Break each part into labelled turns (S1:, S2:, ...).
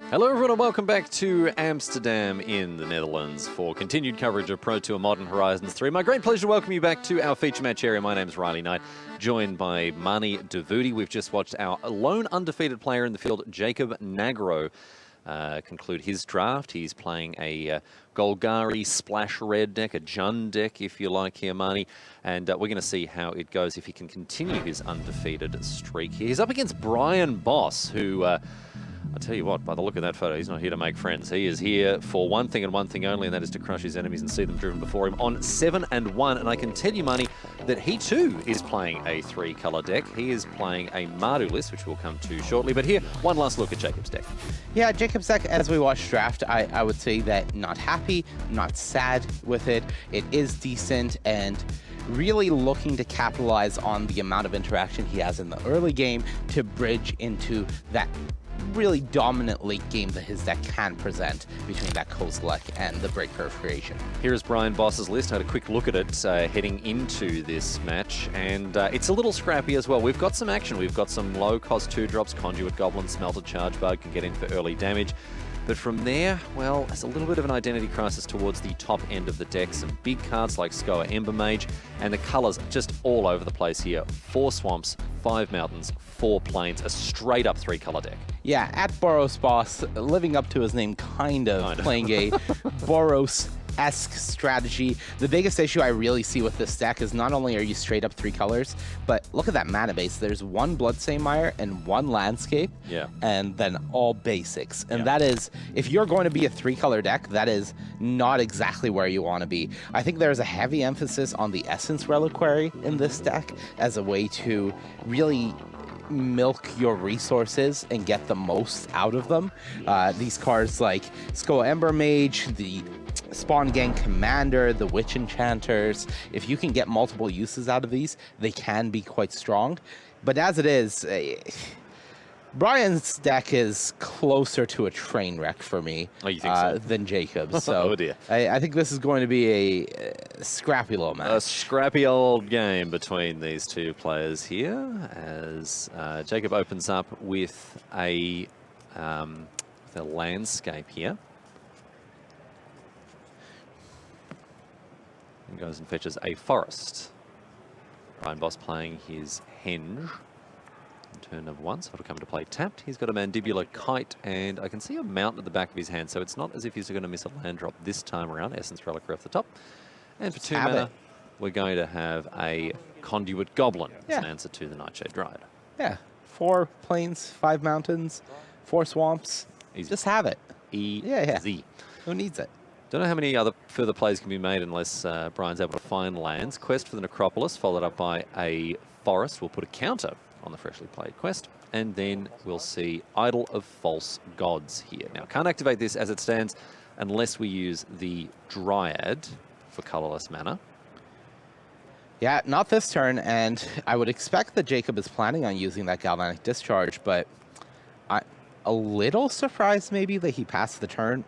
S1: Hello everyone and welcome back to Amsterdam in the Netherlands for continued coverage of Pro Tour Modern Horizons 3. My great pleasure to welcome you back to our feature match area. My name is Riley Knight, joined by Mani Davudi. We've just watched our lone undefeated player in the field, Jacob Nagro, conclude his draft. He's playing a Golgari Splash Red deck, a Jun deck if you like here, Mani. And we're going to see how it goes if he can continue his undefeated streak here. He's up against Brian Boss, who... I'll tell you what, by the look of that photo, he's not here to make friends. He is here for one thing and one thing only, and that is to crush his enemies and see them driven before him on 7-1. And I can tell you, Mani, that he too is playing a three-colour deck. He is playing a Mardu list, which we'll come to shortly. But here, one last look at Jacob's deck.
S2: Yeah, Jacob's deck, as we watch draft, I would say that not happy, not sad with it. It is decent and really looking to capitalize on the amount of interaction he has in the early game to bridge into that really dominant late game that his deck can present between that Kozilek and the Break Curve creation.
S1: Here is Brian Boss's list. I had a quick look at it heading into this match, and it's a little scrappy as well. We've got some action. We've got some low-cost 2-drops, Conduit Goblin, Smelter Charge Bug can get in for early damage. But from there, well, there's a little bit of an identity crisis towards the top end of the deck. Some big cards like Skoa Ember Mage, and the colors just all over the place here. 4 swamps, 5 mountains, 4 plains, a straight up 3-color deck.
S2: Yeah, at Boros Boss, living up to his name, kind of playing a Boros-esque strategy. The biggest issue I really see with this deck is not only are you straight up 3 colors, but look at that mana base. There's 1 Bloodstained Mire and 1 Landscape, and then all basics. And that is, if you're going to be a 3-color deck, that is not exactly where you want to be. I think there's a heavy emphasis on the Essence Reliquary in this deck as a way to really milk your resources and get the most out of them. These cards like Skoa Ember Mage, the Spawn Gang Commander, the Witch Enchanters, if you can get multiple uses out of these, they can be quite strong. But as it is, Brian's deck is closer to a train wreck for me than Jacob's. So
S1: oh dear.
S2: I think this is going to be a scrappy little match.
S1: A scrappy old game between these two players here as Jacob opens up with a landscape here. And goes and fetches a forest. Brian Boss playing his Henge. Turn of 1, so it'll come to play tapped. He's got a Mandibular Kite, and I can see a mountain at the back of his hand, so it's not as if he's going to miss a land drop this time around. Essence Reliquary off the top. And for 2 mana, we're going to have a Conduit Goblin as an answer to the Nightshade Dryad.
S2: Yeah, 4 plains, 5 mountains, 4 swamps.
S1: Easy.
S2: Just have it.
S1: Easy.
S2: Who needs it?
S1: Don't know how many other further plays can be made unless Brian's able to find lands. Quest for the Necropolis, followed up by a forest. We'll put a counter on the freshly played quest, and then we'll see Idol of False Gods here. Now, can't activate this as it stands unless we use the Dryad for colorless mana.
S2: Yeah, not this turn, and I would expect that Jacob is planning on using that Galvanic Discharge, but I'm a little surprised maybe that he passed the turn,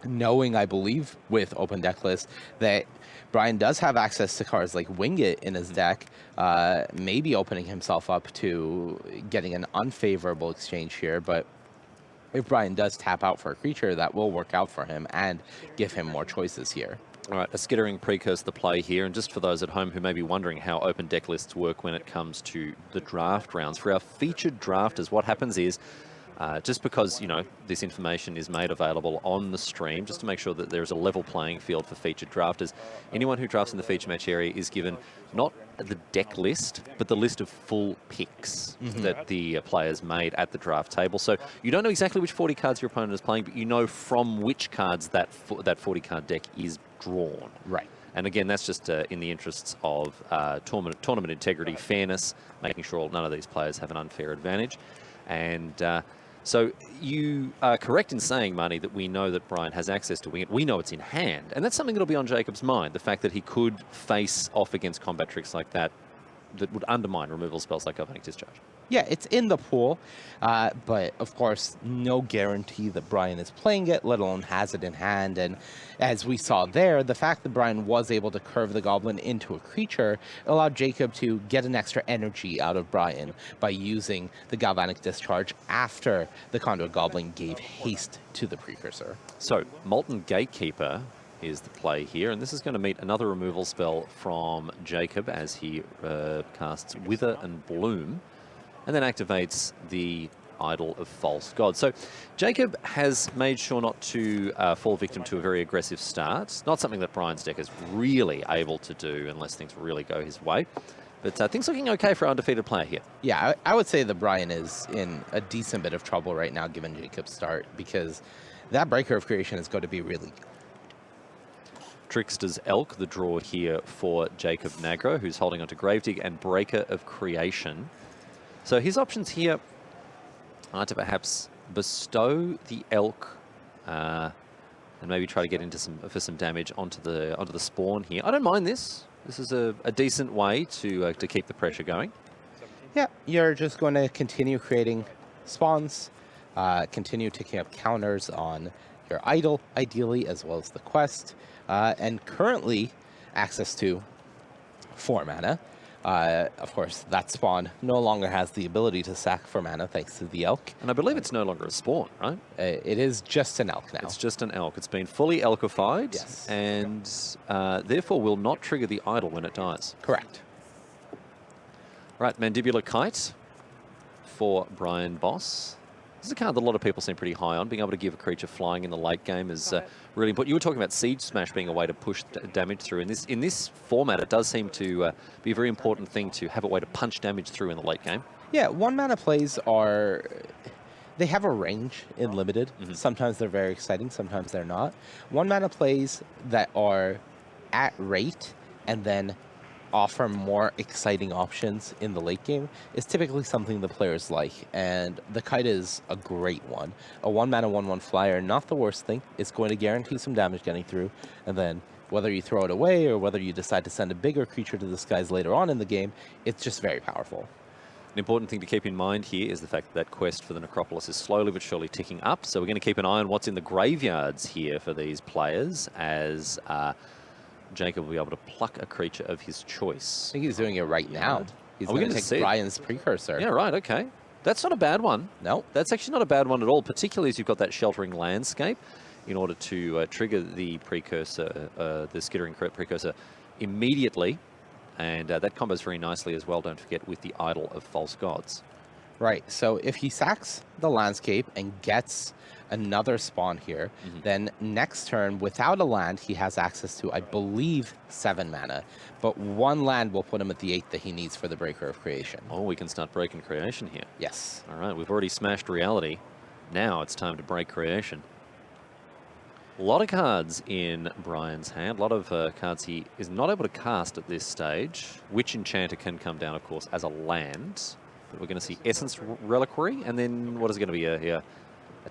S2: knowing, I believe, with Open Deck List, that Brian does have access to cards like Wing It in his deck, maybe opening himself up to getting an unfavorable exchange here, but if Brian does tap out for a creature, that will work out for him and give him more choices here.
S1: All right, a skittering precurse the play here, and just for those at home who may be wondering how open deck lists work when it comes to the draft rounds, for our featured drafters, what happens is, just because, you know, this information is made available on the stream, just to make sure that there's a level playing field for featured drafters, anyone who drafts in the feature match area is given not the deck list, but the list of full picks that the players made at the draft table. So you don't know exactly which 40 cards your opponent is playing, but you know from which cards that 40-card deck is drawn.
S2: Right.
S1: And again, that's just in the interests of tournament integrity, fairness, making sure none of these players have an unfair advantage. And so you are correct in saying, Mani, that we know that Brian has access to Wing It. We know it's in hand. And that's something that'll be on Jacob's mind, the fact that he could face off against combat tricks like that that would undermine removal spells like Galvanic Discharge.
S2: Yeah, it's in the pool, but of course, no guarantee that Brian is playing it, let alone has it in hand. And as we saw there, the fact that Brian was able to curve the Goblin into a creature allowed Jacob to get an extra energy out of Brian by using the Galvanic Discharge after the Conduit Goblin gave haste to the Precursor.
S1: So, Molten Gatekeeper is the play here, and this is going to meet another removal spell from Jacob as he casts Wither and Bloom, and then activates the Idol of False God. So Jacob has made sure not to fall victim to a very aggressive start. Not something that Brian's deck is really able to do unless things really go his way. But things looking okay for undefeated player here.
S2: Yeah, I would say that Brian is in a decent bit of trouble right now given Jacob's start, because that Breaker of Creation is going to be really good.
S1: Trickster's Elk, the draw here for Jacob Nagro, who's holding onto Gravedigg and Breaker of Creation. So his options here are to perhaps bestow the Elk and maybe try to get into some damage onto the spawn here. I don't mind this. This is a decent way to keep the pressure going.
S2: Yeah, you're just going to continue creating spawns, continue taking up counters on your idol, ideally, as well as the quest, and currently access to 4 mana. Of course, that spawn no longer has the ability to sack for mana thanks to the Elk.
S1: And I believe it's no longer a spawn, right?
S2: It is just an Elk now.
S1: It's just an Elk. It's been fully Elkified,
S2: yes,
S1: and therefore will not trigger the idol when it dies.
S2: Correct.
S1: Right, Mandibular Kite for Brian Boss. This is a card that a lot of people seem pretty high on. Being able to give a creature flying in the late game is really important. You were talking about Siege Smash being a way to push damage through. In this format, it does seem to be a very important thing to have a way to punch damage through in the late game.
S2: Yeah, 1 mana plays are... They have a range in Limited. Mm-hmm. Sometimes they're very exciting, sometimes they're not. 1 mana plays that are at rate and then offer more exciting options in the late game is typically something the players like, and the Kite is a great one. A 1 mana 1/1 flyer, not the worst thing. It's going to guarantee some damage getting through, and then whether you throw it away or whether you decide to send a bigger creature to the skies later on in the game, it's just very powerful.
S1: An important thing to keep in mind here is the fact that quest for the Necropolis is slowly but surely ticking up, so we're going to keep an eye on what's in the graveyards here for these players as Jacob will be able to pluck a creature of his choice.
S2: I think he's doing it right now. He's going to take Brian's Precursor.
S1: Yeah, right, okay. That's not a bad one.
S2: No.
S1: That's actually not a bad one at all, particularly as you've got that Sheltering Landscape in order to trigger the Precursor, the Skittering Precursor immediately. And that combos very nicely as well, don't forget, with the Idol of False Gods.
S2: Right, so if he sacks the landscape and gets another spawn here, then next turn, without a land, he has access to, I believe, 7 mana. But 1 land will put him at the 8 that he needs for the Breaker of Creation.
S1: Oh, we can start breaking creation here.
S2: Yes.
S1: All right, we've already smashed reality. Now it's time to break creation. A lot of cards in Brian's hand, a lot of cards he is not able to cast at this stage. Witch Enchanter can come down, of course, as a land. But we're going to see Essence Reliquary, and then what is going to be a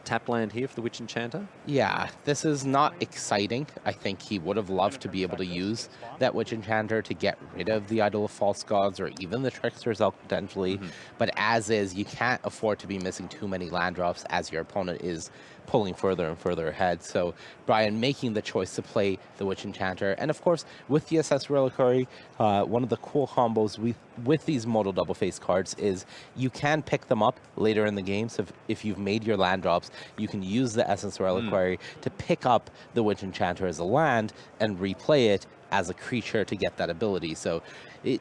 S1: tap land here for the Witch Enchanter?
S2: Yeah, this is not exciting. I think he would have loved to be able to use that Witch Enchanter to get rid of the Idol of False Gods or even the Trickster's Elk potentially. But as is, you can't afford to be missing too many land drops as your opponent is pulling further and further ahead. So Brian making the choice to play the Witch Enchanter. And of course, with the SS Reliquary, one of the cool combos with these modal double face cards is you can pick them up later in the game. So if you've made your land drops, you can use the Essence Reliquary to pick up the Witch Enchanter as a land and replay it as a creature to get that ability. So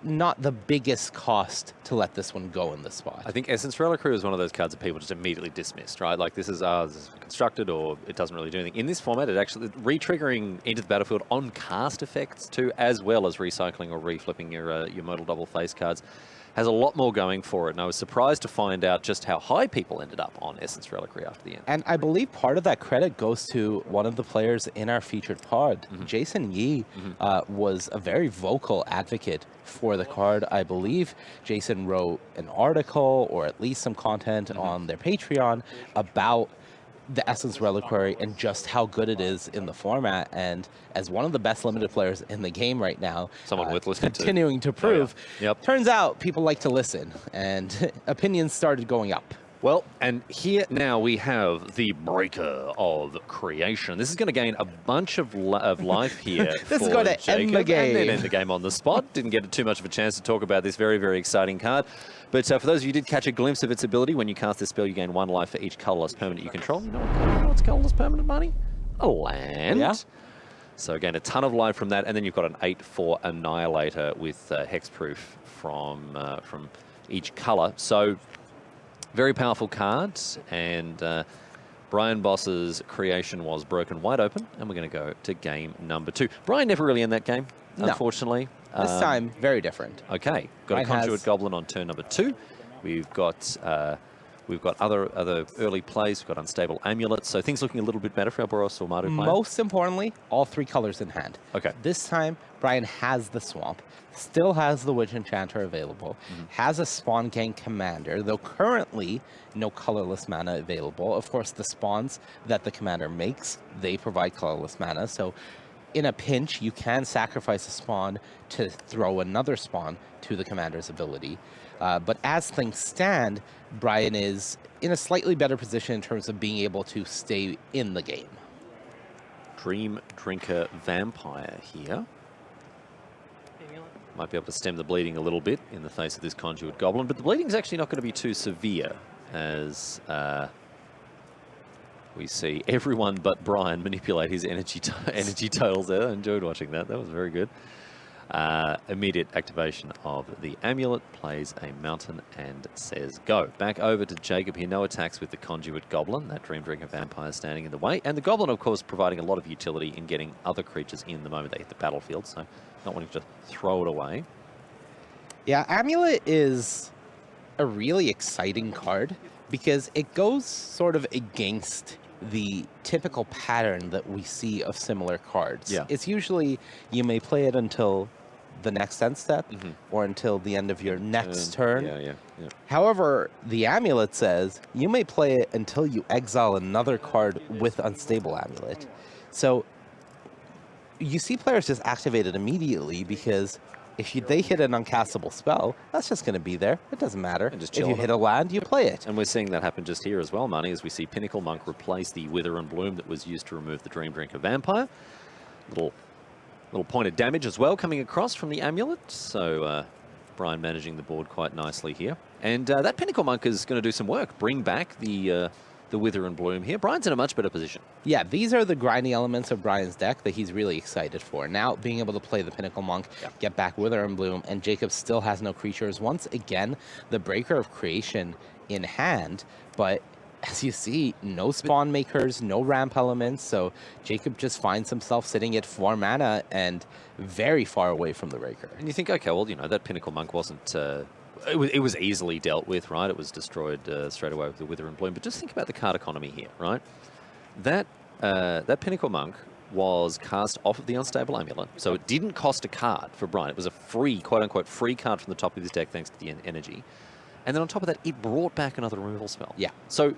S2: not the biggest cost to let this one go in this spot.
S1: I think Essence Reliquary is one of those cards that people just immediately dismissed, right? Like this is constructed or it doesn't really do anything. In this format, it actually re-triggering into the battlefield on cast effects too, as well as recycling or reflipping your modal double face cards. Has a lot more going for it, and I was surprised to find out just how high people ended up on Essence Reliquary after the end.
S2: And I believe part of that credit goes to one of the players in our featured pod. Jason Yee was a very vocal advocate for the card. I believe Jason wrote an article or at least some content on their Patreon about the Essence Reliquary and just how good it is in the format. And as one of the best limited players in the game right now,
S1: Someone worth listening to.
S2: continuing to prove,
S1: Yep.
S2: turns out people like to listen, and opinions started going up.
S1: Well, and here now we have the Breaker of Creation. This is going to gain a bunch of life here.
S2: This is going to end the game.
S1: And then end the game on the spot. Didn't get too much of a chance to talk about this very, very exciting card. But for those of you who did catch a glimpse of its ability, when you cast this spell, you gain 1 life for each colorless permanent you control. You know what's colorless permanent, money? A land.
S2: Yeah.
S1: So again, a ton of life from that. And then you've got an 8/4 Annihilator with hexproof from each color. So very powerful cards, and Brian Boss's creation was broken wide open, and we're going to go to game number 2. Brian never really in that game, unfortunately.
S2: This time, very different.
S1: Okay, got a Conduit Goblin on turn number 2. We've got other early plays. We've got Unstable Amulet, so things looking a little bit better for our Boros or Mardu player.
S2: Most importantly, all 3 colors in hand.
S1: Okay.
S2: This time, Brian has the Swamp, still has the Witch Enchanter available, has a Spawn Gang Commander, though currently no colorless mana available. Of course, the spawns that the commander makes, they provide colorless mana, so in a pinch, you can sacrifice a spawn to throw another spawn to the commander's ability. But as things stand, Brian is in a slightly better position in terms of being able to stay in the game.
S1: Dream Drinker Vampire here. Might be able to stem the bleeding a little bit in the face of this Conduit Goblin, but the bleeding is actually not going to be too severe, as we see everyone but Brian manipulate his energy totals there. I enjoyed watching that. That was very good. Immediate activation of the amulet, plays a mountain and says go. Back over to Jacob here. No attacks with the Conduit Goblin. That Dream Drinker Vampire standing in the way. And the Goblin, of course, providing a lot of utility in getting other creatures in the moment they hit the battlefield. So not wanting to throw it away.
S2: Yeah, Amulet is a really exciting card because it goes sort of against the typical pattern that we see of similar cards.
S1: Yeah.
S2: It's usually you may play it until the next end step or until the end of your next turn.
S1: Yeah.
S2: However, the Amulet says you may play it until you exile another card with Unstable Amulet. So you see players just activate it immediately because if they hit an uncastable spell, that's just going to be there. It doesn't matter.
S1: And just
S2: if you hit a land, you play it.
S1: And we're seeing that happen just here as well, Money, as we see Pinnacle Monk replace the Wither and Bloom that was used to remove the Dream Drinker Vampire. Little point of damage as well coming across from the amulet. So Brian managing the board quite nicely here. And that Pinnacle Monk is going to do some work. Bring back the Wither and Bloom here. Brian's in a much better position.
S2: Yeah, these are the grindy elements of Brian's deck that he's really excited for. Now, being able to play the Pinnacle Monk, get back Wither and Bloom, and Jacob still has no creatures. Once again, the Breaker of Creation in hand, but as you see, no spawn makers, no ramp elements, so Jacob just finds himself sitting at 4 mana and very far away from the Breaker.
S1: And you think, okay, well, you know, that Pinnacle Monk wasn't... It was easily dealt with, right? It was destroyed straight away with the Wither and Bloom. But just think about the card economy here, right? That Pinnacle Monk was cast off of the Unstable Amulet, so it didn't cost a card for Brian. It was a free, quote-unquote, free card from the top of his deck thanks to the energy. And then on top of that, it brought back another removal spell.
S2: Yeah.
S1: So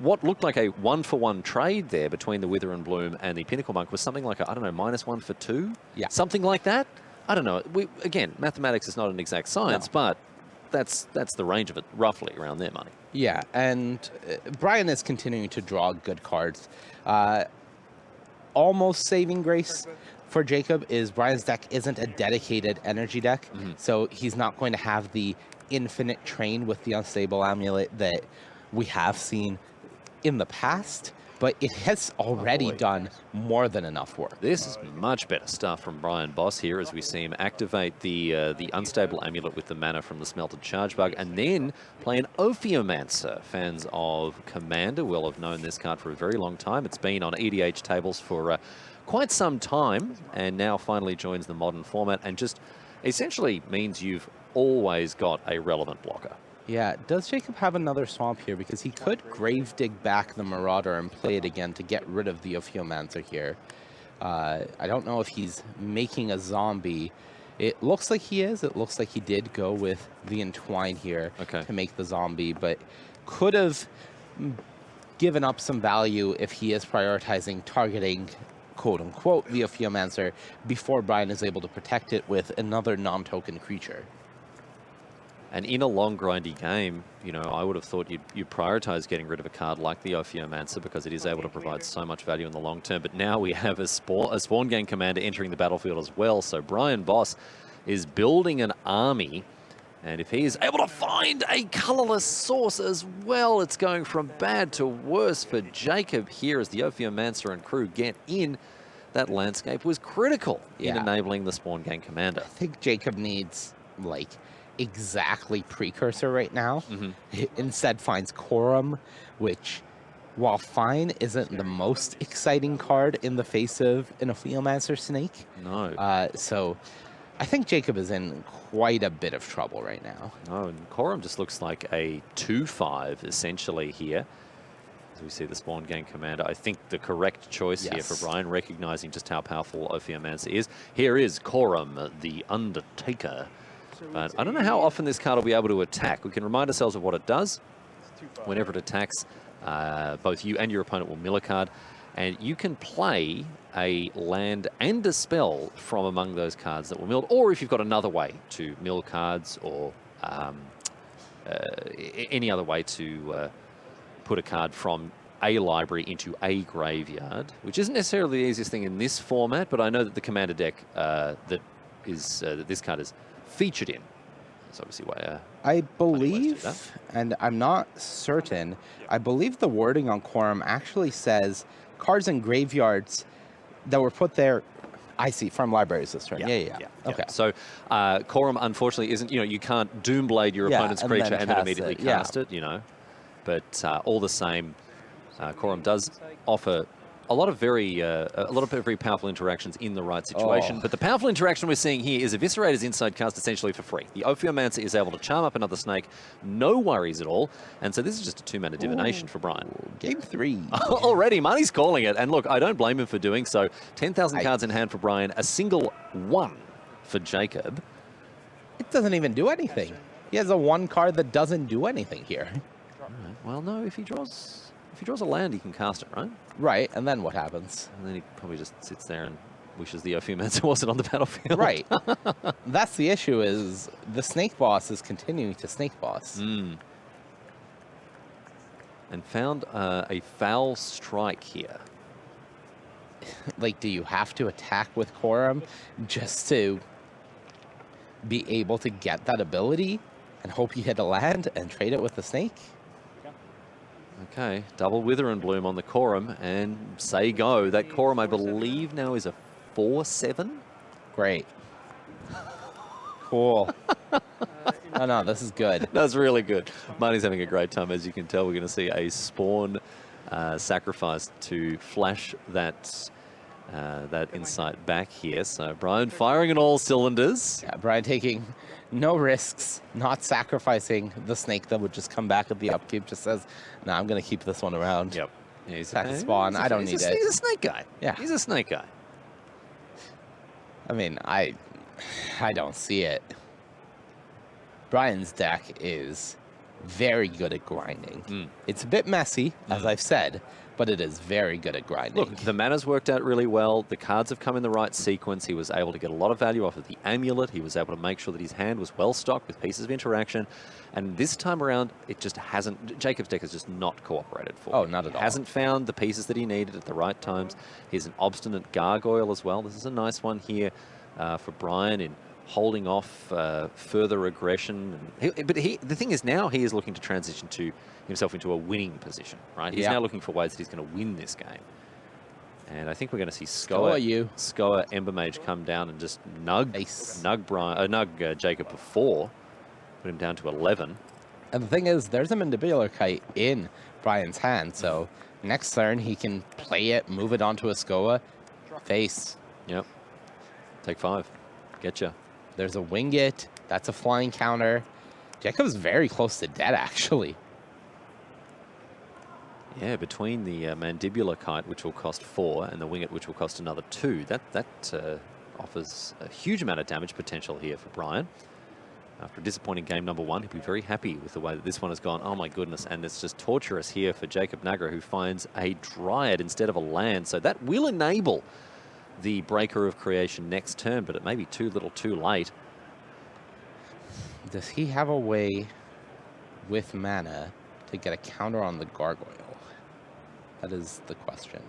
S1: what looked like a 1-for-1 trade there between the Wither and Bloom and the Pinnacle Monk was something like a, I don't know, -1 for 2?
S2: Yeah.
S1: Something like that? I don't know. Again, mathematics is not an exact science, but that's the range of it, roughly, around there, Money.
S2: Yeah, and Brian is continuing to draw good cards. Almost saving grace for Jacob is Brian's deck isn't a dedicated energy deck, so he's not going to have the infinite train with the Unstable Amulet that we have seen in the past, but it has already done more than enough work.
S1: This is much better stuff from Brian Boss here as we see him activate the Unstable Amulet with the mana from the Smelted Charge Bug and then play an Ophiomancer. Fans of Commander will have known this card for a very long time. It's been on EDH tables for quite some time and now finally joins the modern format and just essentially means you've always got a relevant blocker.
S2: Yeah, does Jacob have another swamp here? Because he could grave dig back the Marauder and play it again to get rid of the Ophiomancer here. I don't know if he's making a zombie. It looks like he is. It looks like he did go with the Entwine here to make the zombie, but could have given up some value if he is prioritizing targeting, quote-unquote, the Ophiumancer before Brian is able to protect it with another non-token creature.
S1: And in a long, grindy game, you know, I would have thought you'd prioritize getting rid of a card like the Ophiumancer because it is able to provide so much value in the long term. But now we have a Spawn Gang commander entering the battlefield as well. So Brian Boss is building an army. And if he is able to find a colorless source as well, it's going from bad to worse for Jacob here as the Ophiumancer and crew get in. That landscape was critical in enabling the Spawn Gang commander.
S2: I think Jacob needs, like, exactly Precursor right now. He instead finds Quorum, which, while fine, isn't the most exciting card in the face of an Ophiumancer snake.
S1: No.
S2: So I think Jacob is in quite a bit of trouble right now.
S1: No, and Quorum just looks like a 2/5 essentially here. As we see the Spawn Gang commander, I think the correct choice here for Brian, recognizing just how powerful Ophiumancer is. Here is Quorum, the Undertaker. But I don't know how often this card will be able to attack. We can remind ourselves of what it does. Whenever it attacks, both you and your opponent will mill a card. And you can play a land and a spell from among those cards that were milled. Or if you've got another way to mill cards or any other way to put a card from a library into a graveyard, which isn't necessarily the easiest thing in this format, but I know that the commander deck that this card is featured in. That's obviously why.
S2: I believe, and I'm not certain, I believe the wording on Quorum actually says cards in graveyards that were put there. I see, from libraries this turn. Yeah. Okay.
S1: So Quorum, unfortunately, isn't, you can't Doomblade your opponent's creature and then immediately cast it, But all the same, Quorum does offer a lot of very powerful interactions in the right situation. But the powerful interaction we're seeing here is Eviscerator's Inside cast essentially for free. The Ophiumancer is able to charm up another snake, no worries at all. And so this is just a 2-mana divination for Brian.
S2: Game 3.
S1: Already, Money's calling it. And look, I don't blame him for doing so. 10,000 cards in hand for Brian, a single 1 for Jacob.
S2: It doesn't even do anything. He has a 1 card that doesn't do anything here.
S1: Right. Well, no, if he draws a land, he can cast it, right?
S2: Right, and then what happens?
S1: And then he probably just sits there and wishes the Ophiumancer wasn't on the battlefield.
S2: Right. That's the issue, is the Snake Boss is continuing to Snake Boss.
S1: And found a foul strike here.
S2: Like, do you have to attack with Quorum just to be able to get that ability and hope you hit a land and trade it with the snake?
S1: Okay, double Wither and Bloom on the Quorum, and say go. That Quorum, I believe, now is a 4/7.
S2: Great. Cool. No, this is good.
S1: That's really good. Marty's having a great time. As you can tell, we're going to see a Spawn sacrifice to flash that insight back here. So Brian firing on all cylinders.
S2: Yeah, Brian taking no risks, not sacrificing the snake that would just come back at the upkeep. Just says, "No, I'm going to keep this one around."
S1: Yep. Yeah, he's
S2: a Spawn. I don't need it.
S1: He's a snake guy.
S2: Yeah,
S1: he's a snake guy.
S2: I mean, I don't see it. Brian's deck is very good at grinding. It's a bit messy, as I've said, but it is very good at grinding.
S1: Look, the mana's worked out really well. The cards have come in the right sequence. He was able to get a lot of value off of the amulet. He was able to make sure that his hand was well stocked with pieces of interaction. And this time around, it just hasn't... Jacob's deck has just not cooperated for him.
S2: Oh, not at all.
S1: He hasn't found the pieces that he needed at the right times. He's an obstinate gargoyle as well. This is a nice one here for Brian in holding off further aggression. But the thing is, now he is looking to transition himself into a winning position, right? He's now looking for ways that he's going to win this game. And I think we're going to see Skoa Ember Mage come down and just nug Jacob before, put him down to 11.
S2: And the thing is, there's a Mandibular Kite in Brian's hand, so next turn he can play it, move it onto a Skoa, face.
S1: Yep. Take 5. Getcha.
S2: There's a Wing It. That's a flying counter. Jacob's very close to dead, actually.
S1: Yeah, between the Mandibular Kite, which will cost 4, and the Wing It, which will cost another 2, that offers a huge amount of damage potential here for Brian. After a disappointing game number one, he'll be very happy with the way that this one has gone. Oh my goodness, and it's just torturous here for Jacob Nagro, who finds a Dryad instead of a land. So that will enable the Breaker of Creation next turn, but it may be too little too late.
S2: Does he have a way with mana to get a counter on the Gargoyle? That is the question.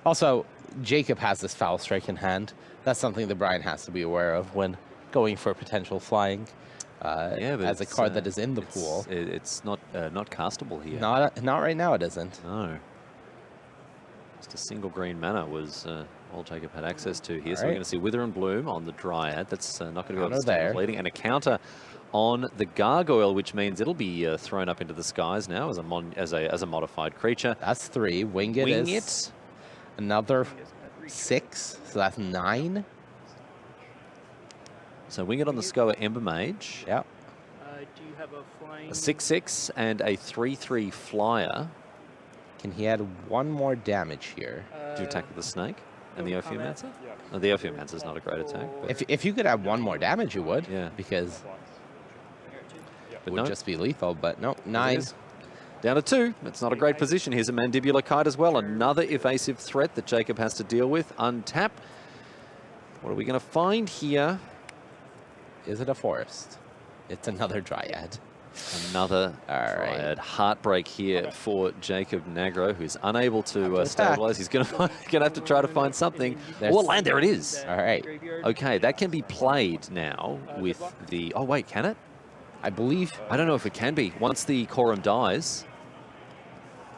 S2: Also, Jacob has this Foul Strike in hand. That's something that Brian has to be aware of when going for potential flying as a card that is in the pool.
S1: It's not castable here.
S2: Not right now, it isn't.
S1: No. Just a single green mana was all Jacob had access to here. So we're going to see Wither and Bloom on the Dryad. That's not going to be able to stand bleeding. And a counter on the Gargoyle, which means it'll be thrown up into the skies now as a modified creature.
S2: That's 3. Wing It is another 6, so that's 9.
S1: So Wing It on the Skoa Ember Mage.
S2: Yep.
S3: Do you have a flying?
S1: A 6/6 and a 3/3 flyer.
S2: Can he add 1 more damage here?
S1: Do you attack with the snake and the Ophiomancer? No, the Ophiomancer is not a great attack.
S2: If you could add 1 more damage, you would.
S1: Yeah.
S2: Because
S1: but
S2: it would just be lethal, but no, 9.
S1: Down to 2. It's not a great position. Here's a Mandibular Kite as well. Another evasive threat that Jacob has to deal with. Untap. What are we going to find here?
S2: Is it a forest? It's another Dryad.
S1: Another Dryad. Heartbreak here for Jacob Nagro, who's unable to stabilize. He's going to have to try to find something. Oh, land, there it is.
S2: All right.
S1: Okay, that can be played now with the... Oh, wait, can it?
S2: I believe...
S1: I don't know if it can be. Once the Quorum dies...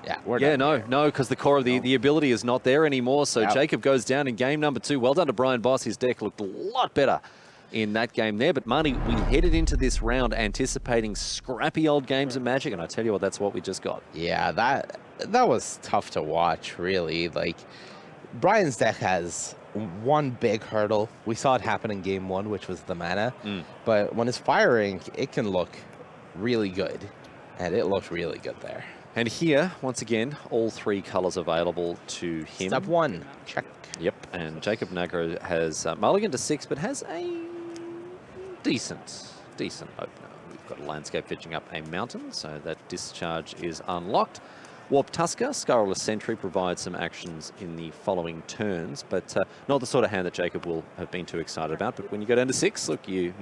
S2: Yeah,
S1: no, because the core of the ability is not there anymore. So Jacob goes down in game number 2. Well done to Brian Boss. His deck looked a lot better in that game there. But Marty, we headed into this round anticipating scrappy old games of Magic, and I tell you what, that's what we just got.
S2: Yeah, that was tough to watch, really. Like, Brian's deck has one big hurdle. We saw it happen in game 1, which was the mana. But when it's firing, it can look really good. And it looked really good there.
S1: And here, once again, all 3 colors available to him.
S2: Step 1, check.
S1: Yep, and Jacob Nagro has mulligan to 6, but has a decent opener. We've got a landscape fetching up a mountain, so that discharge is unlocked. Warp Tusker, Scurrilous Sentry provides some actions in the following turns, but not the sort of hand that Jacob will have been too excited about. But when you go down to 6, look, you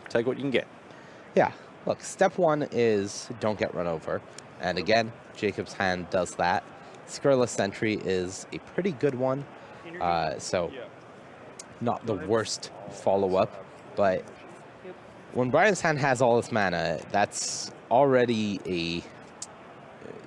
S1: take what you can get.
S2: Yeah, look, step 1 is don't get run over. And again, Jacob's hand does that. Scurrilous Sentry is a pretty good one. So not the worst follow-up, but when Brian's hand has all this mana, that's already a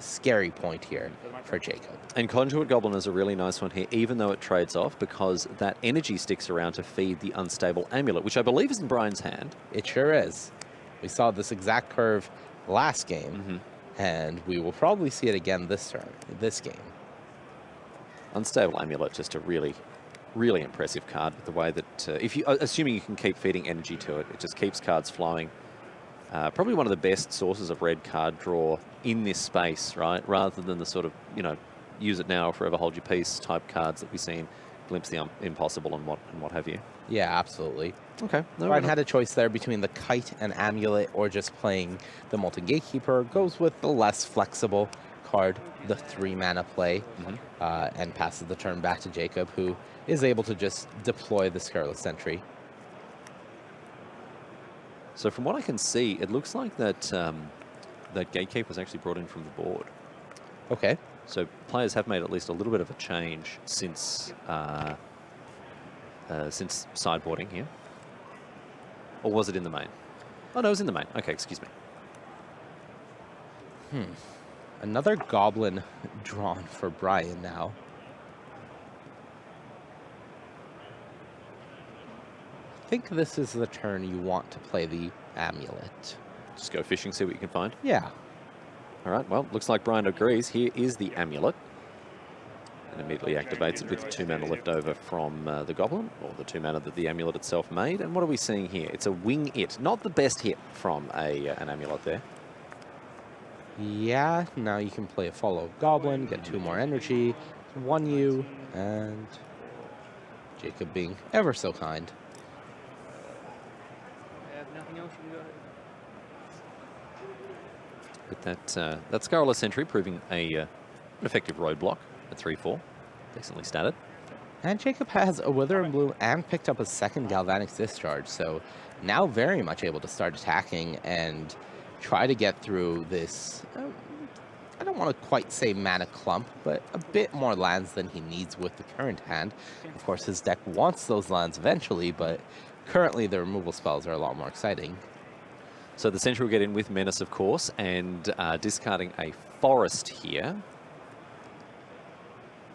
S2: scary point here for Jacob.
S1: And Conduit Goblin is a really nice one here, even though it trades off, because that energy sticks around to feed the Unstable Amulet, which I believe is in Brian's hand.
S2: It sure is. We saw this exact curve last game, and we will probably see it again this game.
S1: Unstable Amulet, just a really impressive card with the way that, assuming you can keep feeding energy to it, it just keeps cards flowing. Probably one of the best sources of red card draw in this space, right? Rather than the sort of, use it now or forever hold your peace type cards that we see in Glimpse the Impossible and what have you.
S2: Yeah, absolutely.
S1: Okay. No,
S2: Brian had a choice there between the Kite and Amulet or just playing the Molten Gatekeeper. Goes with the less flexible card, the 3 mana play, and passes the turn back to Jacob, who is able to just deploy the Scurrilous Sentry.
S1: So from what I can see, it looks like that that Gatekeeper was actually brought in from the board.
S2: Okay.
S1: So players have made at least a little bit of a change since sideboarding here. Or was it in the main? Oh, no, it was in the main. Okay, excuse me.
S2: Another Goblin drawn for Brian now. I think this is the turn you want to play the Amulet.
S1: Just go fishing, see what you can find.
S2: Yeah.
S1: All right, well, looks like Brian agrees. Here is the Amulet. And immediately activates it with the 2 mana left over from the Goblin, or the 2 mana that the Amulet itself made. And what are we seeing here? It's a Wing It. Not the best hit from an Amulet there.
S2: Yeah, now you can play a Follow Goblin, get 2 more energy, 1 you, and Jacob being ever so kind.
S3: anything else, you can go ahead.
S1: With that Scurrilous Sentry proving an effective roadblock at 3-4. Decently statted.
S2: And Jacob has a Wither and Bloom and picked up a second Galvanic Discharge, so now very much able to start attacking and try to get through this, I don't want to quite say mana clump, but a bit more lands than he needs with the current hand. Of course, his deck wants those lands eventually, but currently the removal spells are a lot more exciting.
S1: So the Sentry will get in with Menace, of course, and discarding a Forest here.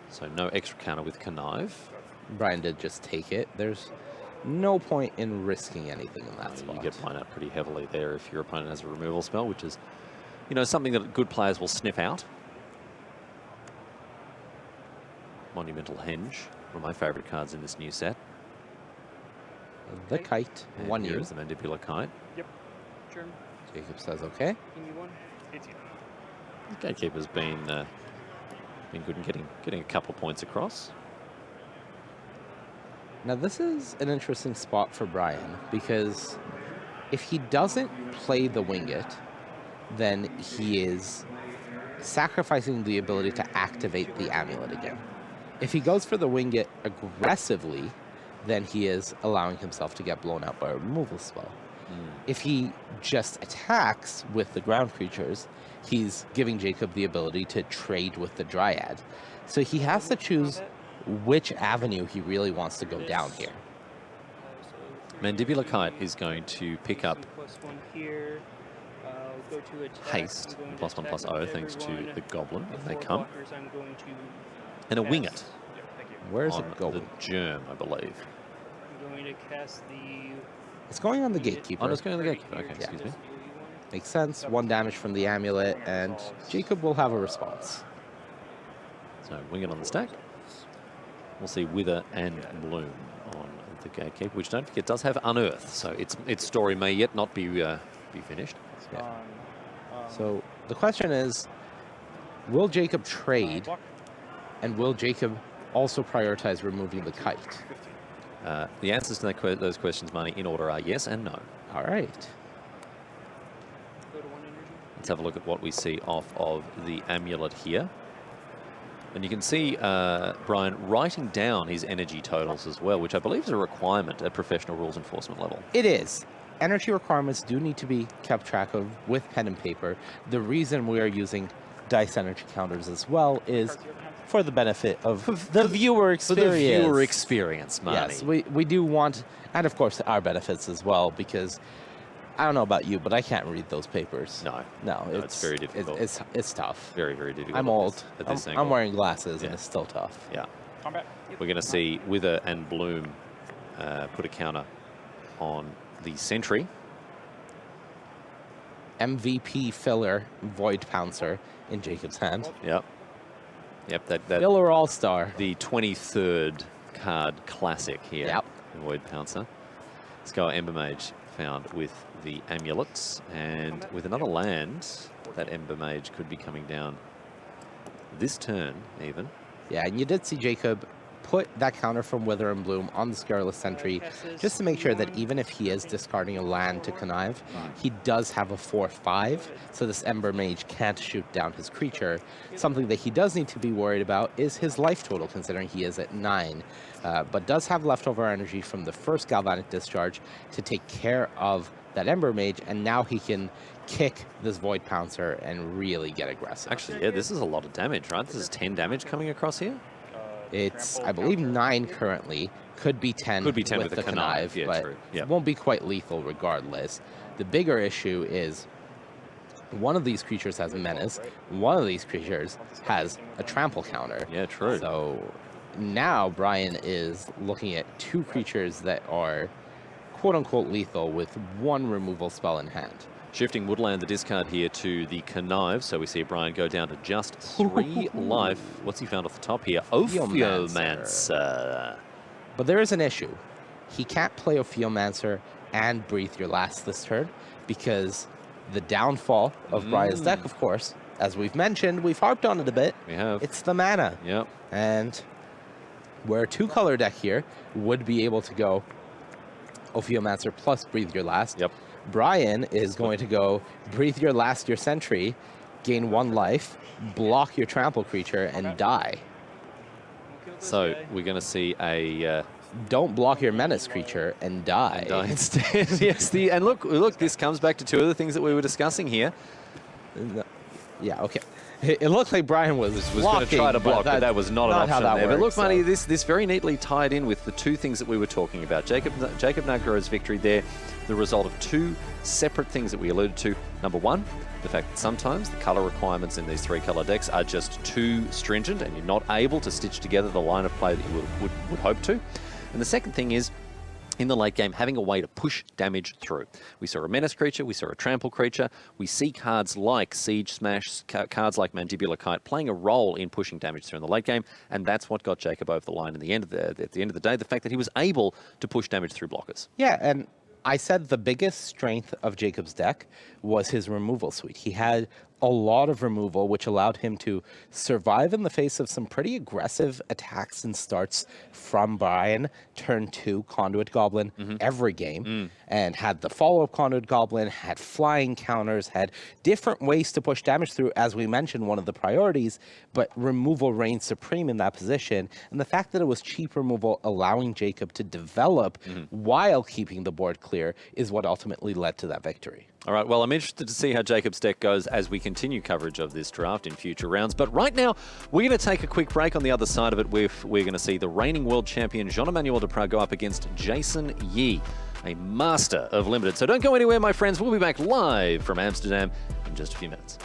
S1: So no extra counter with Connive.
S2: Brian did just take it. There's no point in risking anything in that spot.
S1: You get blown out pretty heavily there if your opponent has a removal spell, which is, you know, something that good players will sniff out. Monumental Henge, one of my favorite cards in this new set.
S2: The Kite,
S1: And
S2: one
S1: here
S2: you.
S1: is the Mandibular Kite.
S3: Yep. Turn.
S2: Jacob says okay.
S3: Give me one. It's you.
S1: Gatekeeper's been good in getting a couple points across.
S2: Now this is an interesting spot for Brian, because if he doesn't play the Winget, then he is sacrificing the ability to activate the Amulet again. If he goes for the Winget aggressively, then he is allowing himself to get blown out by a removal spell. If he just attacks with the ground creatures, he's giving Jacob the ability to trade with the Dryad. So he has to choose which avenue he really wants to go down here.
S1: Mandibular Kite is going to pick up
S3: +1 here. Go to attack.
S1: haste,
S3: I'm going to
S1: +1/+0,
S3: attack
S1: thanks to
S3: everyone.
S1: the Goblin when they
S3: Four
S1: come.
S3: blockers, I'm going to
S1: And a
S3: cast-
S1: Winget
S3: Yep, thank you.
S2: Where's
S1: on
S2: it
S1: the
S2: going?
S1: Germ, I believe.
S3: I'm going to cast the.
S2: It's going on the Gatekeeper.
S1: Oh, no, it's going on the
S3: right
S1: Gatekeeper.
S3: here,
S1: Okay,
S3: just
S1: excuse me.
S3: this blue one.
S2: Makes sense. 1 damage from the Amulet, and Jacob will have a response.
S1: So Winget on the stack. We'll see Wither and Bloom on the Gatekeeper, which don't forget does have Unearth, so its story may yet not be finished.
S2: Yeah. So the question is, will Jacob trade, and will Jacob also prioritize removing the Kite?
S1: The answers to those questions, Marnie, in order are yes and no.
S2: All right.
S3: Go to 1 energy.
S1: Let's have a look at what we see off of the Amulet here. And you can see Brian writing down his energy totals as well, which I believe is a requirement at professional rules enforcement level.
S2: It is. Energy requirements do need to be kept track of with pen and paper. The reason we are using dice energy counters as well is for the benefit of the viewer
S1: For
S2: experience.
S1: the viewer experience, Marnie.
S2: Yes, we do want, and of course our benefits as well, because I don't know about you, but I can't read those papers.
S1: No, it's very difficult.
S2: It's tough.
S1: Very, very difficult.
S2: I'm
S1: at
S2: old.
S1: this- at this
S2: I'm
S1: angle.
S2: wearing glasses, and
S1: Yeah.
S2: it's still tough.
S1: Yeah.
S3: Combat.
S1: We're going to see Wither and Bloom put a counter on the Sentry.
S2: MVP filler Void Pouncer in Jacob's hand.
S1: Yep. Yep, that
S2: Filler All-Star.
S1: the 23rd card classic here.
S2: Yep.
S1: In Void Pouncer. Let's go Ember Mage found with the amulets, and with another land, that Ember Mage could be coming down this turn even.
S2: Yeah, and you did see Jacob put that counter from Wither and Bloom on the Scurrilous Sentry, just to make sure that even if he is discarding a land to connive, he does have a 4/5, so this Ember Mage can't shoot down his creature. Something that he does need to be worried about is his life total, considering he is at 9, but does have leftover energy from the first Galvanic Discharge to take care of that Ember Mage, and now he can kick this Void Pouncer and really get aggressive.
S1: Actually, yeah, this is a lot of damage, right? This is 10 damage coming across here.
S2: It's, I believe, 9 currently. Could be 10.
S1: Could be 10 with
S2: the
S1: the connive, yeah,
S2: but
S1: true. Yeah.
S2: it won't be quite lethal regardless. The bigger issue is one of these creatures has menace. One of these creatures has a trample counter.
S1: Yeah, true.
S2: So now Brian is looking at 2 creatures that are quote-unquote lethal with 1 removal spell in hand.
S1: Shifting Woodland, the discard here to the Connive, so we see Brian go down to just 3 life. What's he found off the top here? Ophiomancer.
S2: But there is an issue. He can't play Ophiomancer and Breathe Your Last this turn, because the downfall of Brian's deck, of course, as we've mentioned, we've harped on it a bit,
S1: We have.
S2: it's the mana.
S1: Yep.
S2: And where a 2-color deck here would be able to go Ophiomancer plus Breathe Your Last,
S1: Yep.
S2: Brian is going to go breathe your last, your sentry, gain 1 life, block your trample creature, and die.
S3: We'll kill this
S1: So
S3: guy.
S1: we're going to see a
S2: Don't block your menace creature and die.
S1: die instead. Yes, and look, this comes back to 2 of the things that we were discussing here.
S2: No. Yeah, okay. It looked like Brian was
S1: Was going to try to block, but that was not an
S2: how
S1: option
S2: that
S1: there. But look,
S2: works,
S1: Marty,
S2: so.
S1: this very neatly tied in with the 2 things that we were talking about. Jacob Nagro's victory there, the result of 2 separate things that we alluded to. Number 1, the fact that sometimes the color requirements in these 3-color decks are just too stringent and you're not able to stitch together the line of play that you would hope to. And the second thing is, in the late game, having a way to push damage through. We saw a menace creature, we saw a trample creature, we see cards like Siege Smash, cards like Mandibular Kite playing a role in pushing damage through in the late game, and that's what got Jacob over the line at the end of the day, the fact that he was able to push damage through blockers.
S2: Yeah, and I said the biggest strength of Jacob's deck was his removal suite. He had a lot of removal, which allowed him to survive in the face of some pretty aggressive attacks and starts from Brian. Turn 2 Conduit Goblin every game, and had the follow-up Conduit Goblin, had flying counters, had different ways to push damage through, as we mentioned, one of the priorities, but removal reigned supreme in that position. And the fact that it was cheap removal, allowing Jacob to develop while keeping the board clear, is what ultimately led to that victory.
S1: All right, well, I'm interested to see how Jacob's deck goes as we continue coverage of this draft in future rounds. But right now, we're going to take a quick break. On the other side of it, we're going to see the reigning world champion Jean-Emmanuel Duprat go up against Jason Yi, a master of Limited. So don't go anywhere, my friends. We'll be back live from Amsterdam in just a few minutes.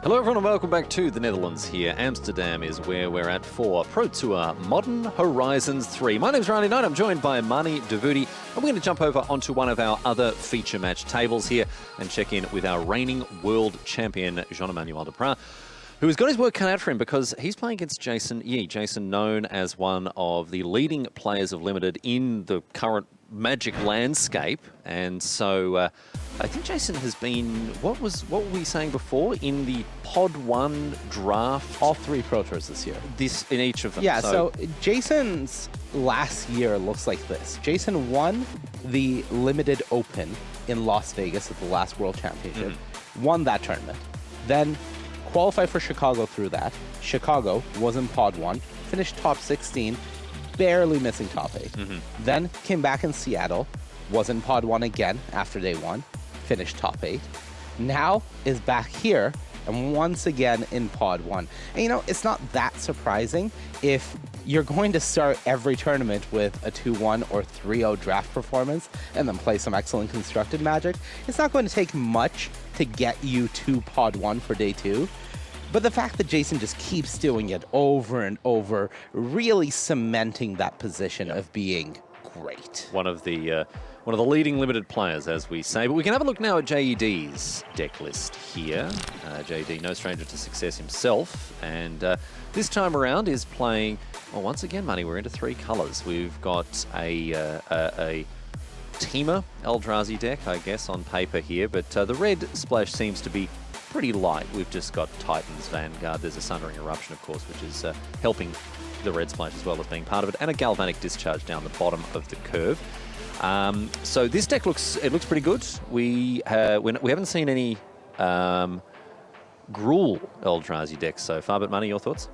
S1: Hello everyone and welcome back to the Netherlands here. Amsterdam is where we're at for Pro Tour Modern Horizons 3. My name's Riley Knight, I'm joined by Mani Davudi, and we're going to jump over onto one of our other feature match tables here and check in with our reigning world champion, Jean-Emmanuel Duprat, who has got his work cut out for him because he's playing against Jason Yi. Jason, known as one of the leading players of Limited in the current Magic landscape, and so I think Jason has been, what were we saying before, in the Pod 1 draft?
S2: All 3 Pro Tours this year.
S1: In each of them.
S2: Yeah, so Jason's last year looks like this. Jason won the Limited Open in Las Vegas at the last World Championship, won that tournament, then qualified for Chicago through that. Chicago was in Pod 1, finished top 16, barely missing top 8. Then came back in Seattle, was in Pod 1 again after day 1, finished top 8. Now is back here, and and once again in Pod 1. And you know, it's not that surprising if you're going to start every tournament with a 2-1 or 3-0 draft performance and then play some excellent constructed Magic. It's not going to take much to get you to Pod 1 for day 2. But the fact that Jason just keeps doing it over and over, really cementing that position of being great.
S1: One of the leading limited players, as we say. But we can have a look now at JED's deck list here. JED, no stranger to success himself, and this time around is playing. Well, once again, Money, we're into 3 colors. We've got a Teamer Eldrazi deck, I guess, on paper here, but the red splash seems to be pretty light. We've just got Titan's Vanguard. There's a Sundering Eruption, of course, which is helping the red splash as well as being part of it, and a Galvanic Discharge down the bottom of the curve. So this deck looks pretty good. We haven't seen any Gruul Eldrazi decks so far, but Money, your thoughts?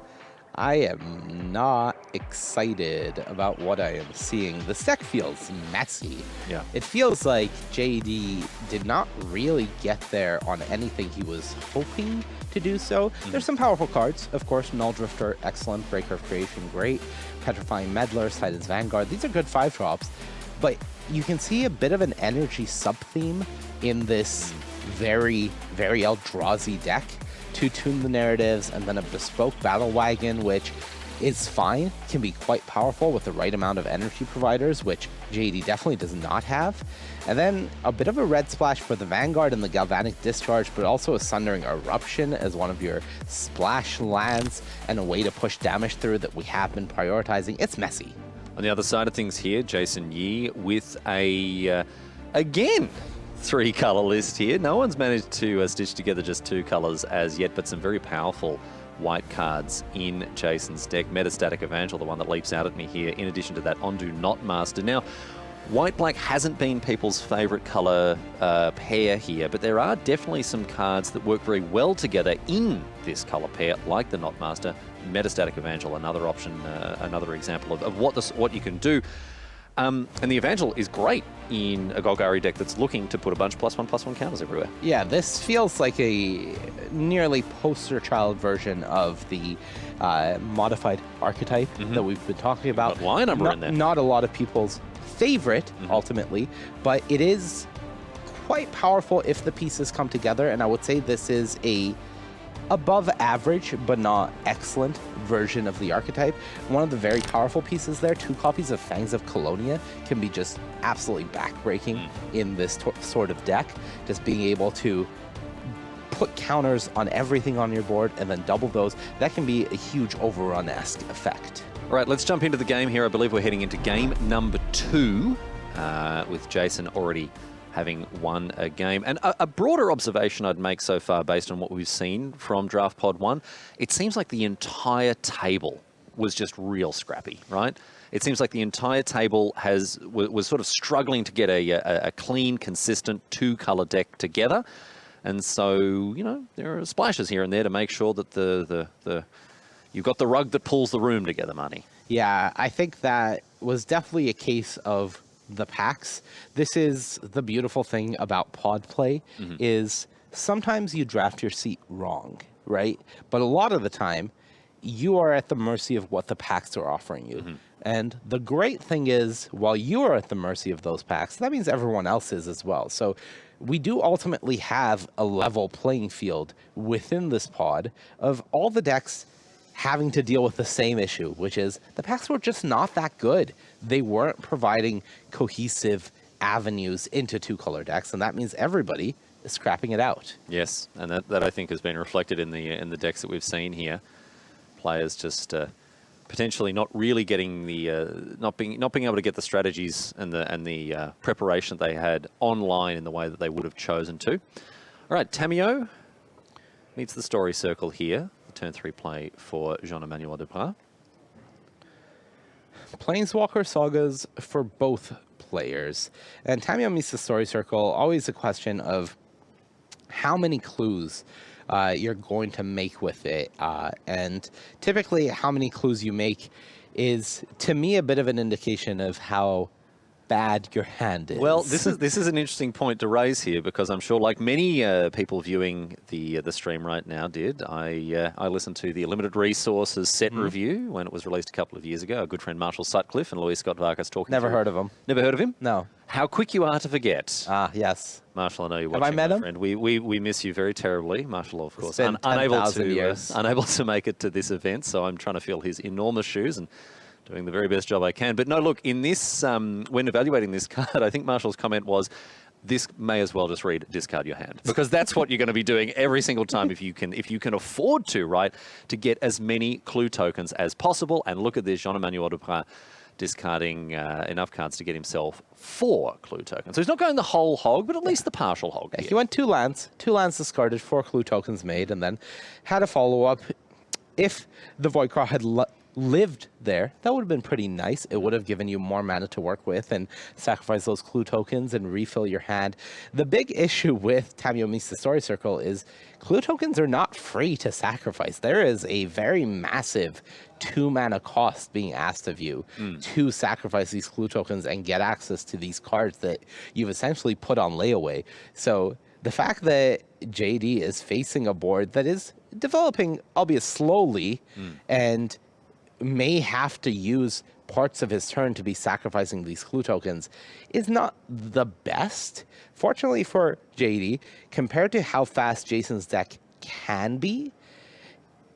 S2: I am not excited about what I am seeing. This deck feels messy.
S1: Yeah.
S2: It feels like JD did not really get there on anything he was hoping to do so. There's some powerful cards, of course. Null Drifter, excellent. Breaker of Creation, great. Petrifying Meddler, Titan's Vanguard. These are good 5-drops. But you can see a bit of an energy sub-theme in this very, very Eldrazi deck to tune the narratives, and then a bespoke battle wagon, which is fine, can be quite powerful with the right amount of energy providers, which JD definitely does not have. And then a bit of a red splash for the Vanguard and the Galvanic Discharge, but also a Sundering Eruption as one of your splash lands and a way to push damage through that we have been prioritizing. It's messy.
S1: On the other side of things here, Jason Yee with a, again, 3-color list here. No one's managed to stitch together just 2 colors as yet, but some very powerful white cards in Jason's deck. Metastatic Evangel, the one that leaps out at me here, in addition to that Ondu Not Master. Now, white-black hasn't been people's favorite color pair here, but there are definitely some cards that work very well together in this color pair, like the Not Master. Metastatic Evangel, another option, another example of what you can do. And the Evangel is great in a Golgari deck that's looking to put a bunch of +1/+1 counters everywhere.
S2: Yeah, this feels like a nearly poster child version of the modified archetype that we've been talking about.
S1: Got line number in there.
S2: Not a lot of people's favorite, ultimately, but it is quite powerful if the pieces come together, and I would say this is a above average but not excellent version of the archetype. One of the very powerful pieces there, 2 copies of Fangs of Colonia, can be just absolutely backbreaking in this sort of deck. Just being able to put counters on everything on your board and then double those, that can be a huge overrun-esque effect.
S1: All right, let's jump into the game here. I believe we're heading into game number 2 with Jason already having won a game. And a broader observation I'd make so far based on what we've seen from Draft Pod 1, it seems like the entire table was just real scrappy, right? It seems like the entire table was sort of struggling to get a clean, consistent 2-color deck together. And so, you know, there are splashes here and there to make sure that you've got the rug that pulls the room together, Money.
S2: Yeah, I think that was definitely a case of the packs. This is the beautiful thing about pod play, is sometimes you draft your seat wrong, right? But a lot of the time, you are at the mercy of what the packs are offering you. And the great thing is, while you are at the mercy of those packs, that means everyone else is as well. So we do ultimately have a level playing field within this pod of all the decks having to deal with the same issue, which is the packs were just not that good. They weren't providing cohesive avenues into 2-color decks, and that means everybody is scrapping it out.
S1: Yes, and that I think has been reflected in the decks that we've seen here. Players just potentially not really getting the not being able to get the strategies and the preparation that they had online in the way that they would have chosen to. All right, Tamio meets the story circle here. Turn 3 play for Jean-Emmanuel Duprat.
S2: Planeswalker Sagas for both players. And Tamio meets the story circle, always a question of how many clues you're going to make with it. And typically how many clues you make is, to me, a bit of an indication of how bad your hand is.
S1: Well, this is an interesting point to raise here because I'm sure, like many people viewing the stream right now did, I listened to the Limited Resources set review when it was released a couple of years ago. Our good friend Marshall Sutcliffe and Louis Scott Vargas talking.
S2: Never heard of him.
S1: Never heard of him?
S2: No.
S1: How quick you are to forget.
S2: Ah, yes.
S1: Marshall, I know you're
S2: Have
S1: watching.
S2: I met
S1: my
S2: him?
S1: friend. We miss you very terribly. Marshall, of course,
S2: been
S1: unable
S2: 10,000 years.
S1: unable to make it to this event, so I'm trying to fill his enormous shoes and doing the very best job I can. But no, look, in this, when evaluating this card, I think Marshall's comment was, this may as well just read discard your hand, because that's what you're going to be doing every single time if you can afford to, right, to get as many clue tokens as possible. And look at this, Jean-Emmanuel Duprat discarding enough cards to get himself 4 clue tokens. So he's not going the whole hog, but at least the partial hog.
S2: He went 2 lands discarded, 4 clue tokens made, and then had a follow-up. If the Voidcraw had lived there, that would have been pretty nice. It would have given you more mana to work with and sacrifice those clue tokens and refill your hand. The big issue with Tamiyo Meets the Story Circle is clue tokens are not free to sacrifice. There is a very massive 2 mana cost being asked of you to sacrifice these clue tokens and get access to these cards that you've essentially put on layaway. So the fact that JD is facing a board that is developing, albeit slowly, and may have to use parts of his turn to be sacrificing these clue tokens is not the best. Fortunately for JD, compared to how fast Jason's deck can be,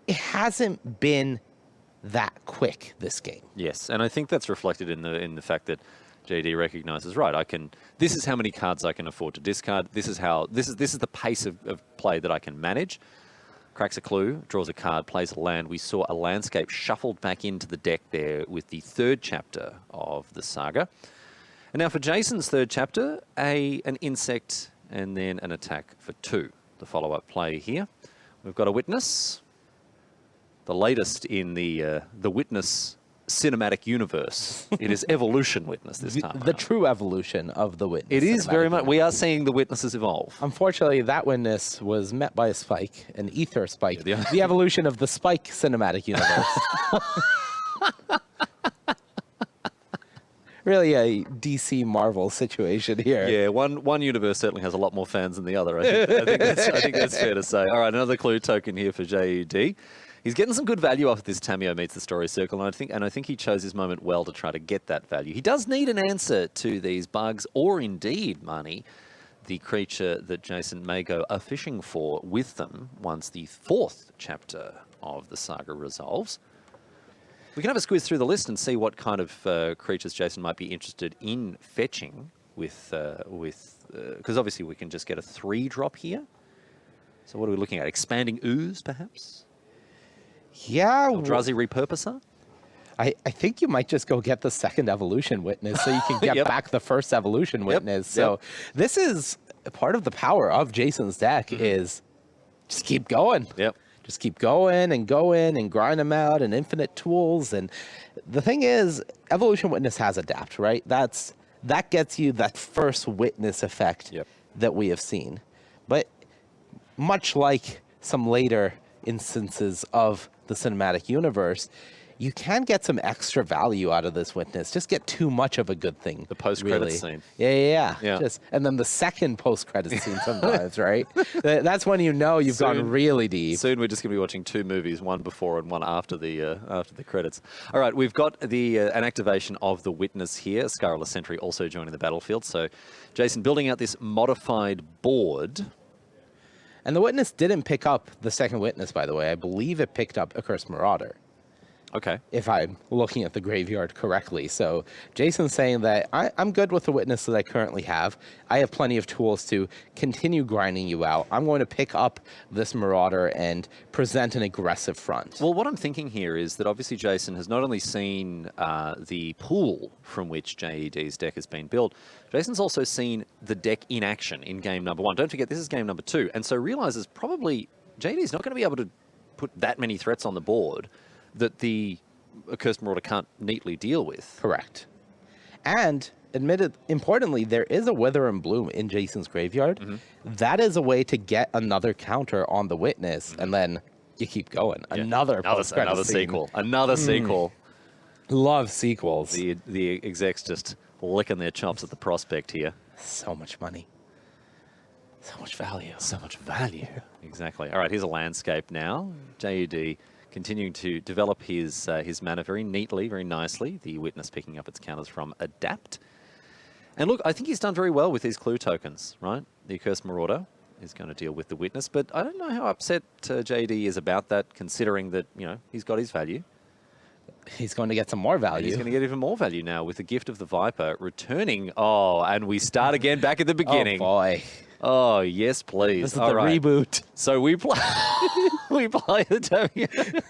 S2: it hasn't been that quick this game.
S1: Yes, and I think that's reflected in the fact that JD recognizes, right, this is how many cards I can afford to discard. This is the pace of play that I can manage. Cracks a clue, draws a card, plays a land. We saw a landscape shuffled back into the deck there with the 3rd chapter of the saga. And now for Jason's 3rd chapter, an insect and then an attack for 2. The follow-up play here. We've got a Witness, the latest in the Witness cinematic universe. It is Evolution Witness this time.
S2: The true evolution of the Witness.
S1: It is very much. We are seeing the Witnesses evolve.
S2: Unfortunately, that Witness was met by a spike, an ether spike.
S1: Yeah,
S2: the evolution of the Spike cinematic universe. Really a DC Marvel situation here.
S1: Yeah, one universe certainly has a lot more fans than the other. I think that's fair to say. All right, another clue token here for JED. He's getting some good value off of this Tamiyo Meets the Story Circle, and I think he chose his moment well to try to get that value. He does need an answer to these bugs, or indeed, Marnie, the creature that Jason may go a-fishing for with them once the 4th chapter of the saga resolves. We can have a squeeze through the list and see what kind of creatures Jason might be interested in fetching with because obviously we can just get a 3-drop here. So what are we looking at? Expanding Ooze, perhaps?
S2: Yeah.
S1: Eldrazi Repurposer?
S2: I think you might just go get the 2nd Evolution Witness so you can get back the 1st Evolution Witness. So this is part of the power of Jason's deck is just keep going.
S1: Yep.
S2: Just keep going and grind them out and infinite tools. And the thing is, Evolution Witness has Adapt, right? That gets you that first Witness effect that we have seen. But much like some later instances of the cinematic universe, you can get some extra value out of this Witness. Just get too much of a good thing.
S1: The post-credit
S2: really.
S1: scene.
S2: Yeah. And then the 2nd post-credit scene sometimes, right? That's when you know you've gone really deep.
S1: Soon we're just going to be watching 2 movies, one before and one after the credits. All right, we've got an activation of the Witness here. Scurrilous Sentry also joining the battlefield. So, Jason, building out this modified board.
S2: And the Witness didn't pick up the 2nd Witness, by the way. I believe it picked up Accursed Marauder.
S1: Okay.
S2: If I'm looking at the graveyard correctly. So Jason's saying that I'm good with the Witness that I currently have. I have plenty of tools to continue grinding you out. I'm going to pick up this Marauder and present an aggressive front.
S1: Well, what I'm thinking here is that obviously Jason has not only seen the pool from which JED's deck has been built, Jason's also seen the deck in action in game number 1. Don't forget, this is game number 2. And so realizes probably JD's not going to be able to put that many threats on the board that the Accursed Marauder can't neatly deal with.
S2: Correct. And importantly, there is a Wither and Bloom in Jason's graveyard. That is a way to get another counter on the Witness, and then you keep going.
S1: Yeah.
S2: Another
S1: sequel. Another sequel.
S2: Love sequels.
S1: The execs just licking their chops at the prospect here.
S2: So much money. So much value.
S1: So much value. Exactly. All right, here's a landscape now. JUD continuing to develop his mana very neatly, very nicely. The Witness picking up its counters from Adapt. And look, I think he's done very well with these clue tokens, right? The Accursed Marauder is going to deal with the Witness, but I don't know how upset JD is about that, considering that, you know, he's got his value.
S2: He's going to get some more value.
S1: And he's going to get even more value now with the Gift of the Viper returning. Oh, and we start again back at the beginning.
S2: Oh, boy.
S1: Oh, yes, please.
S2: This is the reboot.
S1: So we play we play the Tamiyo.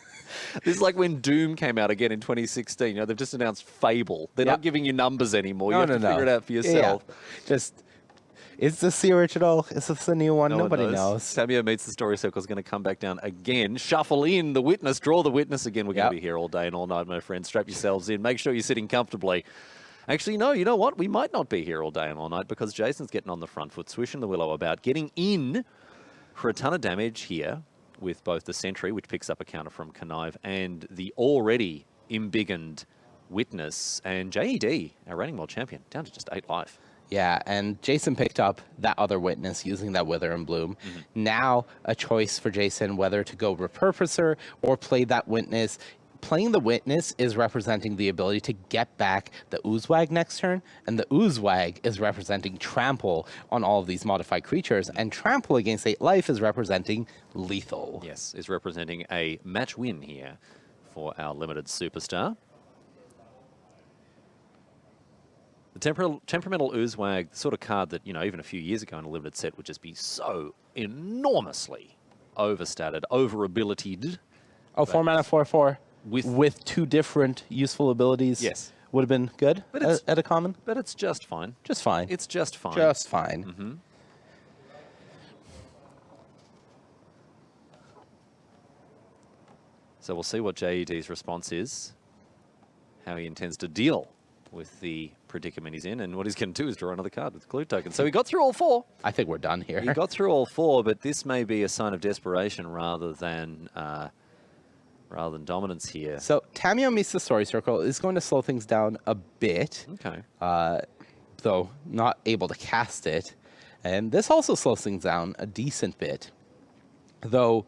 S1: This is like when Doom came out again in 2016. You know, they've just announced Fable. They're not giving you numbers anymore. You have to figure it out for yourself.
S2: Yeah. Just, is this the original? Is this the new one? Nobody knows.
S1: Tamiyo meets the Story Circle is going to come back down again. Shuffle in the Witness. Draw the Witness again. We're going to be here all day and all night, my friends. Strap yourselves in. Make sure you're sitting comfortably. Actually, no, you know what? We might not be here all day and all night because Jason's getting on the front foot, swishing the Willow about, getting in for a ton of damage here with both the Sentry, which picks up a counter from Connive, and the already embiggened Witness. And JED, our reigning world champion, down to just 8 life.
S2: Yeah, and Jason picked up that other Witness using that Wither and Bloom. Now a choice for Jason whether to go Repurposer or play that Witness. Playing the Witness is representing the ability to get back the Oozewag next turn, and the Oozewag is representing Trample on all of these modified creatures, and Trample against 8 life is representing Lethal.
S1: Yes, is representing a match win here for our limited superstar. The Temperamental Oozewag, the sort of card that, you know, even a few years ago in a limited set would just be so enormously overstated, over-abilitied.
S2: Oh, 4 mana, 4/4. With 2 different useful abilities.
S1: Yes.
S2: Would have been good at a common.
S1: But it's just fine.
S2: Just fine.
S1: It's just fine.
S2: Just fine.
S1: So we'll see what JED's response is, how he intends to deal with the predicament he's in, and what he's going to do is draw another card with the clue token. So he got through all 4.
S2: I think we're done here.
S1: He got through all 4, but this may be a sign of desperation rather than dominance here.
S2: So Tamiyo meets the Story Circle is going to slow things down a bit.
S1: Okay.
S2: Though not able to cast it. And this also slows things down a decent bit. Though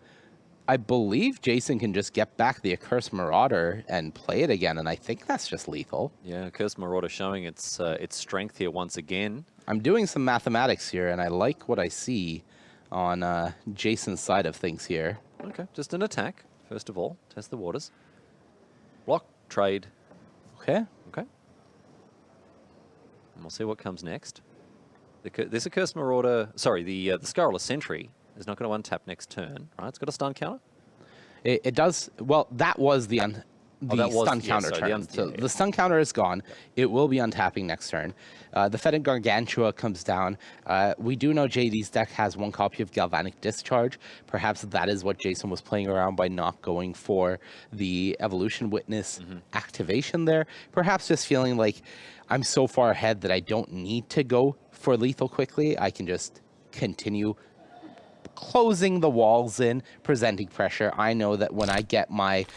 S2: I believe Jason can just get back the Accursed Marauder and play it again, and I think that's just lethal.
S1: Yeah, Accursed Marauder showing its strength here once again.
S2: I'm doing some mathematics here, and I like what I see on Jason's side of things here.
S1: Okay, just an attack, first of all. Test the waters. Block, trade.
S2: Okay.
S1: Okay. And we'll see what comes next. This Accursed Marauder, sorry, the Scurrilous Sentry is not going to untap next turn, right? It's got a stun counter?
S2: It does. Well, that was the stun counter turn. The stun counter is gone. It will be untapping next turn. The Fetid Gargantua comes down. We do know JD's deck has 1 copy of Galvanic Discharge. Perhaps that is what Jason was playing around by not going for the Evolution Witness activation there. Perhaps just feeling like I'm so far ahead that I don't need to go for lethal quickly. I can just continue closing the walls in, presenting pressure. I know that when I get my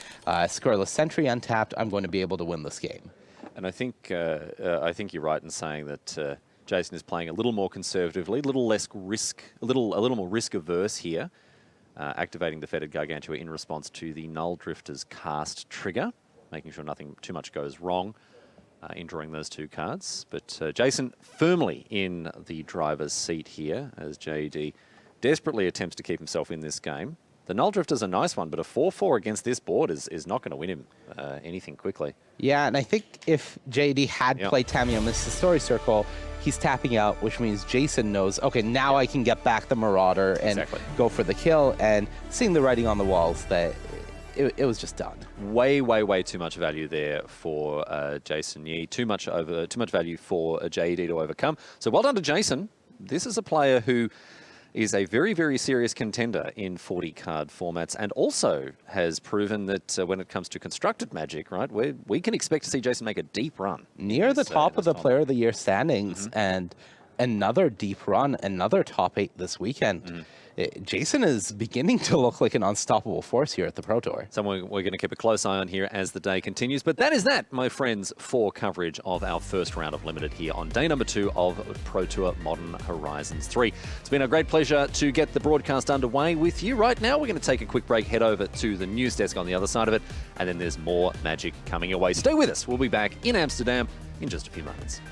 S2: Scurrilous Sentry untapped, I'm going to be able to win this game.
S1: And I think you're right in saying that Jason is playing a little more conservatively, a little less risk, a little more risk averse here, activating the Fetid Gargantua in response to the Null Drifter's cast trigger, making sure nothing too much goes wrong in drawing those 2 cards. But Jason firmly in the driver's seat here as JD desperately attempts to keep himself in this game. The Null Drifter's a nice one, but a 4/4 against this board is not going to win him anything quickly.
S2: Yeah, and I think if JD had played Tamiyo Miss the Story Circle, he's tapping out, which means Jason knows, okay, now I can get back the Marauder and go for the kill, and seeing the writing on the walls that it was just done.
S1: Way, way, way too much value there for Jason Yee. Too much value for JD to overcome. So well done to Jason. This is a player who is a very, very serious contender in 40-card formats, and also has proven that when it comes to constructed Magic, right, we can expect to see Jason make a deep run.
S2: Near the top of the Player of the Year standings, and another deep run, another top 8 this weekend. Jason is beginning to look like an unstoppable force here at the Pro Tour.
S1: Someone we're going to keep a close eye on here as the day continues. But that is that, my friends, for coverage of our first round of Limited here on day number 2 of Pro Tour Modern Horizons 3. It's been a great pleasure to get the broadcast underway with you. Right now, we're going to take a quick break, head over to the news desk on the other side of it, and then there's more magic coming your way. Stay with us. We'll be back in Amsterdam in just a few moments.